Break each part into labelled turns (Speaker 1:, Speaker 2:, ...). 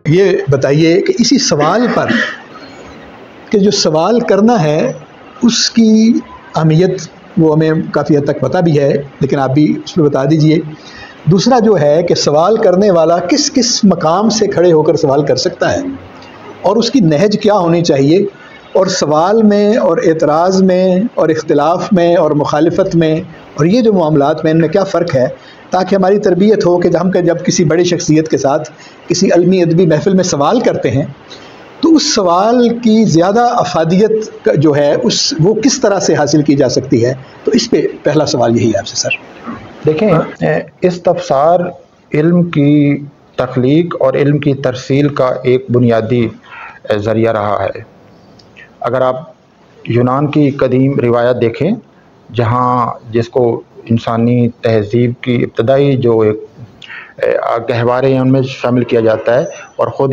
Speaker 1: یہ بتائیے کہ اسی سوال پر کہ جو سوال کرنا ہے اس کی اہمیت وہ ہمیں کافی حد تک پتہ بھی ہے، لیکن آپ بھی اس پہ بتا دیجئے۔ دوسرا جو ہے کہ سوال کرنے والا کس کس مقام سے کھڑے ہو کر سوال کر سکتا ہے اور اس کی نہج کیا ہونی چاہیے، اور سوال میں اور اعتراض میں اور اختلاف میں اور مخالفت میں اور یہ جو معاملات میں ان میں کیا فرق ہے، تاکہ ہماری تربیت ہو کہ جب کسی بڑی شخصیت کے ساتھ کسی علمی ادبی محفل میں سوال کرتے ہیں تو اس سوال کی زیادہ افادیت جو ہے وہ کس طرح سے حاصل کی جا سکتی ہے۔ تو اس پہ پہلا سوال یہی ہے آپ سے سر۔
Speaker 2: دیکھیں، استفسار علم کی تخلیق اور علم کی ترسیل کا ایک بنیادی ذریعہ رہا ہے۔ اگر آپ یونان کی قدیم روایت دیکھیں، جس کو انسانی تہذیب کی ابتدائی جو ایک گہوارے ہیں ان میں شامل کیا جاتا ہے، اور خود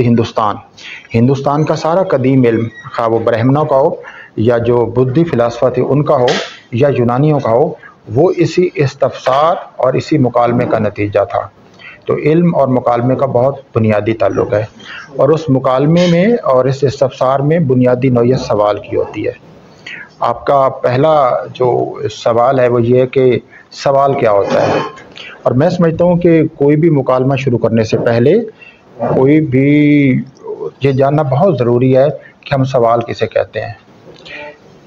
Speaker 2: ہندوستان کا سارا قدیم علم، خواہ وہ برہمنوں کا ہو یا جو بدھی فلاسفہ تھے ان کا ہو یا یونانیوں کا ہو، وہ اسی استفسار اور اسی مکالمے کا نتیجہ تھا۔ تو علم اور مکالمے کا بہت بنیادی تعلق ہے، اور اس مکالمے میں اور اس استفسار میں بنیادی نوعیت سوال کی ہوتی ہے۔ آپ کا پہلا جو سوال ہے وہ یہ ہے کہ سوال کیا ہوتا ہے، اور میں سمجھتا ہوں کہ کوئی بھی مکالمہ شروع کرنے سے پہلے کوئی بھی یہ جاننا بہت ضروری ہے کہ ہم سوال کسے کہتے ہیں۔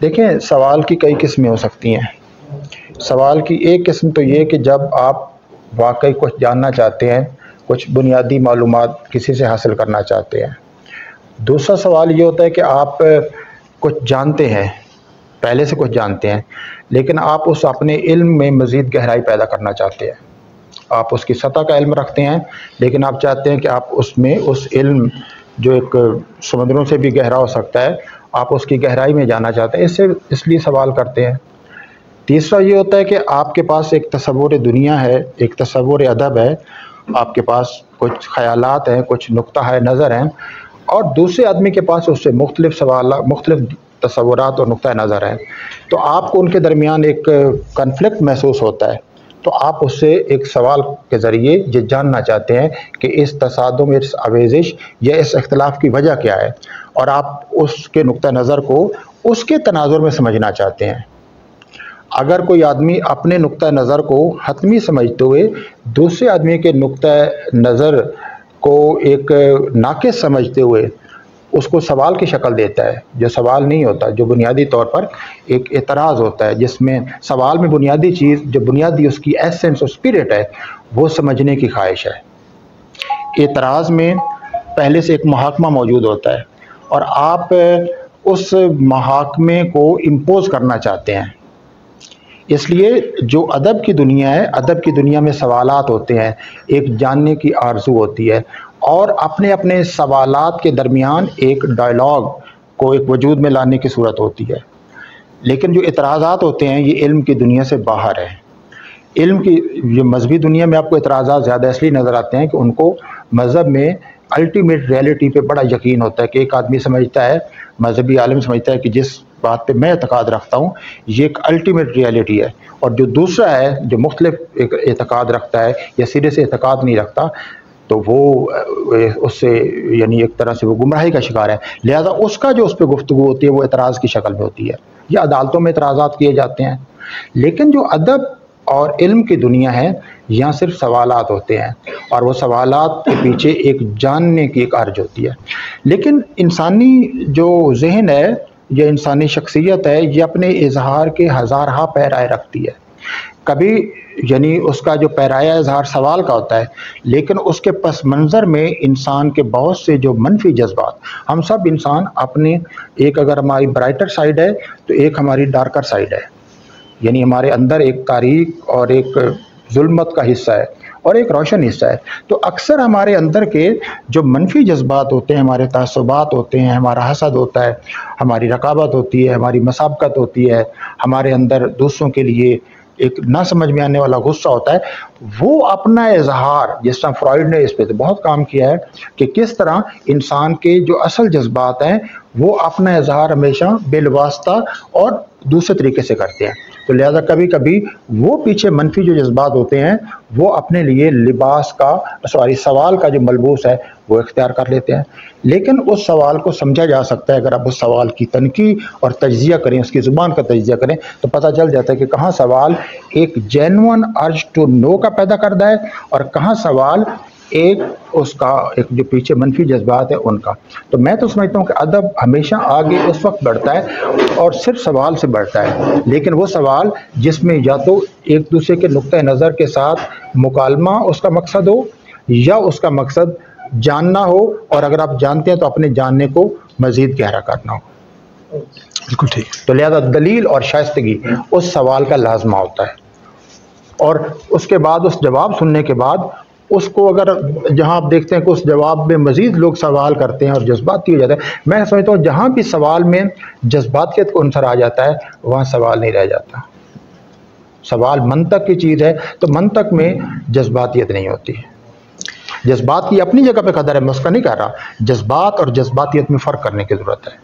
Speaker 2: دیکھیں، سوال کی کئی قسمیں ہو سکتی ہیں۔ سوال کی ایک قسم تو یہ کہ جب آپ واقعی کچھ جاننا چاہتے ہیں، کچھ بنیادی معلومات کسی سے حاصل کرنا چاہتے ہیں۔ دوسرا سوال یہ ہوتا ہے کہ آپ کچھ جانتے ہیں، پہلے سے کچھ جانتے ہیں، لیکن آپ اس اپنے علم میں مزید گہرائی پیدا کرنا چاہتے ہیں۔ آپ اس کی سطح کا علم رکھتے ہیں، لیکن آپ چاہتے ہیں کہ آپ اس میں اس علم جو ایک سمندروں سے بھی گہرا ہو سکتا ہے، آپ اس کی گہرائی میں جانا چاہتے ہیں، اس لیے سوال کرتے ہیں۔ تیسرا یہ ہوتا ہے کہ آپ کے پاس ایک تصور دنیا ہے، ایک تصور ادب ہے، آپ کے پاس کچھ خیالات ہیں، کچھ نقطہ نظر ہیں، اور دوسرے آدمی کے پاس اس سے مختلف سوالات، مختلف تصورات اور نقطہ نظر ہیں، تو آپ کو ان کے درمیان ایک کنفلکٹ محسوس ہوتا ہے۔ تو آپ اس سے ایک سوال کے ذریعے یہ جاننا چاہتے ہیں کہ اس تصادم، اس آویزش یا اس اختلاف کی وجہ کیا ہے، اور آپ اس کے نقطہ نظر کو اس کے تناظر میں سمجھنا چاہتے ہیں۔ اگر کوئی آدمی اپنے نقطہ نظر کو حتمی سمجھتے ہوئے دوسرے آدمی کے نقطہ نظر کو ایک ناقص سمجھتے ہوئے اس کو سوال کی شکل دیتا ہے، جو سوال نہیں ہوتا، جو بنیادی طور پر ایک اعتراض ہوتا ہے، جس میں سوال میں بنیادی چیز، جو بنیادی اس کی ایسنس اور اسپرٹ ہے، وہ سمجھنے کی خواہش ہے۔ اعتراض میں پہلے سے ایک محاکمہ موجود ہوتا ہے، اور آپ اس محاکمے کو امپوز کرنا چاہتے ہیں۔ اس لیے جو ادب کی دنیا ہے، ادب کی دنیا میں سوالات ہوتے ہیں، ایک جاننے کی آرزو ہوتی ہے، اور اپنے اپنے سوالات کے درمیان ایک ڈائلاگ کو ایک وجود میں لانے کی صورت ہوتی ہے۔ لیکن جو اعتراضات ہوتے ہیں یہ علم کی دنیا سے باہر ہے۔ علم کی یہ مذہبی دنیا میں آپ کو اعتراضات زیادہ اس لیے نظر آتے ہیں کہ ان کو مذہب میں الٹیمیٹ ریئلٹی پہ بڑا یقین ہوتا ہے، کہ ایک آدمی سمجھتا ہے، مذہبی عالم سمجھتا ہے کہ جس بات پہ میں اعتقاد رکھتا ہوں یہ ایک الٹیمیٹ ریئلٹی ہے، اور جو دوسرا ہے جو مختلف ایک اعتقاد رکھتا ہے یا سرے سے اعتقاد نہیں رکھتا، تو وہ اس سے یعنی ایک طرح سے وہ گمراہی کا شکار ہے۔ لہذا اس کا جو اس پہ گفتگو ہوتی ہے وہ اعتراض کی شکل میں ہوتی ہے، یا عدالتوں میں اعتراضات کیے جاتے ہیں۔ لیکن جو ادب اور علم کی دنیا ہے، یہاں صرف سوالات ہوتے ہیں، اور وہ سوالات کے پیچھے ایک جاننے کی ایک عرض ہوتی ہے۔ لیکن انسانی جو ذہن ہے یا انسانی شخصیت ہے، یہ اپنے اظہار کے ہزارہا پیرائے رکھتی ہے۔ کبھی یعنی اس کا جو پیرایہ اظہار سوال کا ہوتا ہے، لیکن اس کے پس منظر میں انسان کے بہت سے جو منفی جذبات، ہم سب انسان اپنے ایک اگر ہماری برائٹر سائڈ ہے تو ایک ہماری ڈارکر سائڈ ہے، یعنی ہمارے اندر ایک تاریک اور ایک ظلمت کا حصہ ہے اور ایک روشن حصہ ہے۔ تو اکثر ہمارے اندر کے جو منفی جذبات ہوتے ہیں، ہمارے تعصبات ہوتے ہیں، ہمارا حسد ہوتا ہے، ہماری رقابت ہوتی ہے، ہماری مسابقت ہوتی ہے، ہمارے اندر دوسروں کے لیے ایک نہ سمجھ میں آنے والا غصہ ہوتا ہے، وہ اپنا اظہار، جس طرح فرائیڈ نے اس پہ بہت کام کیا ہے کہ کس طرح انسان کے جو اصل جذبات ہیں وہ اپنا اظہار ہمیشہ بالواسطہ اور دوسرے طریقے سے کرتے ہیں۔ تو لہذا کبھی کبھی وہ پیچھے منفی جو جذبات ہوتے ہیں وہ اپنے لیے لباس کا سوال کا جو ملبوس ہے وہ اختیار کر لیتے ہیں. لیکن اس سوال کو سمجھا جا سکتا ہے اگر آپ اس سوال کی تنقید اور تجزیہ کریں، اس کی زبان کا تجزیہ کریں، تو پتہ چل جاتا ہے کہ کہاں سوال ایک جینون ارج ٹو نو کا پیدا کرتا ہے اور کہاں سوال ایک اس کا ایک جو پیچھے منفی جذبات ہے ان کا. تو میں تو سمجھتا ہوں کہ ادب ہمیشہ آگے اس وقت بڑھتا ہے اور صرف سوال سے بڑھتا ہے، لیکن وہ سوال جس میں یا تو ایک دوسرے کے نقطہ نظر کے ساتھ مکالمہ اس کا مقصد ہو یا اس کا مقصد جاننا ہو، اور اگر آپ جانتے ہیں تو اپنے جاننے کو مزید گہرا کرنا ہو.
Speaker 1: بالکل ٹھیک.
Speaker 2: تو لہذا دلیل اور شائستگی اس سوال کا لازمہ ہوتا ہے، اور اس کے بعد اس جواب سننے کے بعد اس کو اگر جہاں آپ دیکھتے ہیں کہ اس جواب میں مزید لوگ سوال کرتے ہیں اور جذباتی ہو جاتے ہیں، میں سمجھتا ہوں جہاں بھی سوال میں جذباتیت کو عنصر آ جاتا ہے وہاں سوال نہیں رہ جاتا. سوال منطق کی چیز ہے تو منطق میں جذباتیت نہیں ہوتی. جذبات کی اپنی جگہ پہ قدر ہے، میں اس کا نہیں کہہ رہا، جذبات اور جذباتیت میں فرق کرنے کی ضرورت ہے.